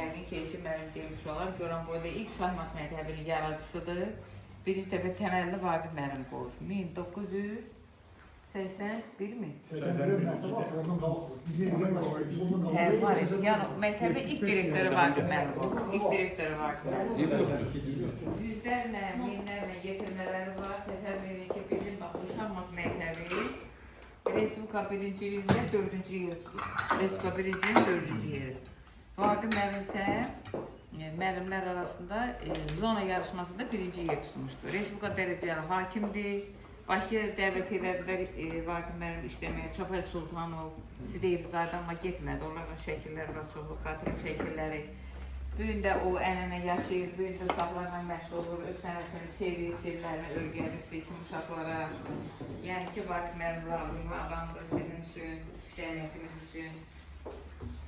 yəqin ki, eşim mənim demiş olar. Görən boyda ilk şahmat məktəbinin yaradıcısıdır. Birinci dəfə təməlli Vaqif müəllim qoyur. 1981 mi? 81 məktəbə asılarından qalxır. Biz yenidən başlayırıq. Var idi. Yəni məktəbin ilk direktoru Vaqif müəllim oldu. İlk direktoru Vaqif müəllim. Yüzlərlə, minlərlə yetirmələri var. Təsəvvür edin ki, bizim bax bu şahmat məktəbi Respublika birinciliyində 4-cü yer tutur. Respublika birinciliyinin 4-cü yeri. Vaqif müəllim isə müəllimlər arasında zona yarışmasında birinci yer tutmuşdur. Respublika dərəcəli hakimdir. Bakıya dəvət edədilər Vaqif müəllim işləməyə. Çapay Sultanov, Sideyevzadə amma getmədi. Onların şəkilləri var, çoxlu xatirə şəkilləri. Bu gün də o ənənə yaşayır, bu gün də uşaqlarla məşğul olur, öz sənətini sevir, sirlərini öyrədir kimi uşaqlara. Yəni ki, Vaqif müəllim razıyım, adamdır sizin üçün, cəmiyyətimiz üçün.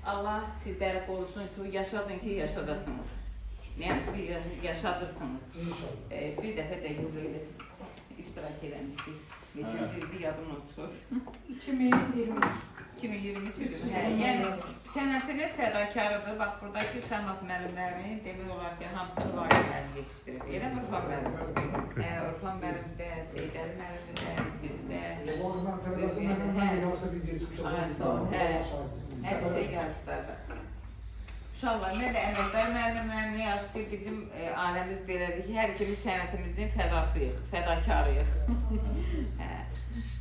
Allah sizləri qorusun ki, yaşadın ki, yaşadasınız. Yəni ki, yaşadırsınız. Bir dəfə də yolu iştirak eləmişdik. Geçici ildi yadım oluşur. 2023. 2023 idi. Yəni sənətinin fədakarıdır. Bax, buradakı şahmat müəllimlərinin demək olar ki, hamısını Vaqif müəllim yetişdirir. Elə Urfan müəllim. Urfan müəllim də, Seydəli müəllim də, siz də. Vaqifdən tələbəsi məndən yarışda biz yetişmişik. Hər şey yarışlarda. İnşallah, nə də əməkdar müəllimlərini yarışdıq. Bizim aləmiz belədir ki, hər ikimiz sənətimizin fədasıyıq, fədakarıyıq.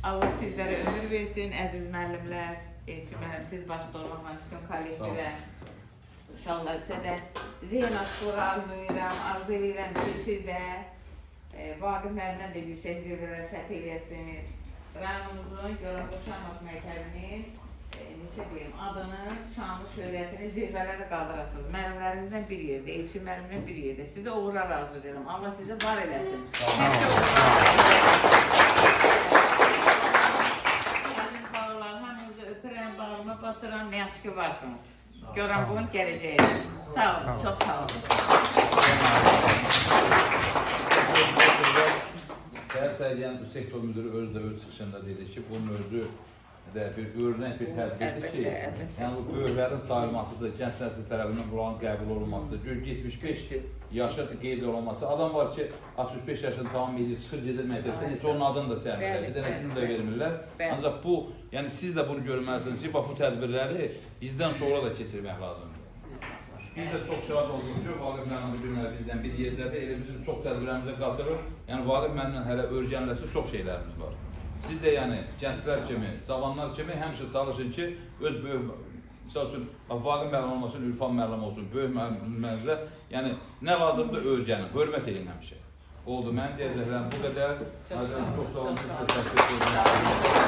Allah sizlərə ömür versin, əziz müəllimlər, Elçin müəllim, siz başda olmaqla bütün kollektivə. İnşallah sizə də zeyn aşkları arzu edirəm ki, siz də Vaqif müəllimdən də yüksək zirvələr fəth eləyəsiniz. Rayonumuzun Görən Şahmat məktəbinin adını, şanlı şöhrətini zirvələrə qaldırasınız. Müəllimlərimizdən bir yerdə, Elçin müəllimdən bir yerdə. Sizə uğurlar arzu edirəm. Allah sizə var eləsin. Bağırma basıram, nə yaxşı ki varsınız. Görən bunun gələcəyi. Sağ olun, çox sağ olun. Səhər Səhəriyən sektor müdürü öz çıxışında dedi ki, bunun özü bir örnək bir tədbirdir ki, yəni bu böyüklərin sayılmasıdır, gənc nəsil tərəfindən buranın qəbul olunmasıdır. Gör 75 yaşa qeyd olunması. Adam var ki, 65 yaşını tamam edir, çıxır gedir məktəbdə, heç onun adını da səhmirlər, bir dənə gün də vermirlər. Ancaq bu, yəni siz də bunu görməlisiniz ki, bu tədbirləri bizdən sonra da keçirmək lazımdır. Biz də çox şahid olduk ki, Vaqif müəllim bu günlər bizdən bir yerdədir, elə bizim çox tədbirlərimizə qatırır. Yəni Vaqif müəllimlə hələ öyrənməsi çox şeylərimiz var. Siz də yəni gənclər kimi, cavanlar kimi həmişə çalışın ki, öz böyük, misal üçün, Vaqif müəllim olmasın, Ülfan müəllim olsun, böyük müəllimlərinizə, yəni nə lazımdır öyrənin, hörmət edin həmişə. Oldu, mənim deyəcəklərim bu qədər. Çox sağ olun, təşəkkür ederim.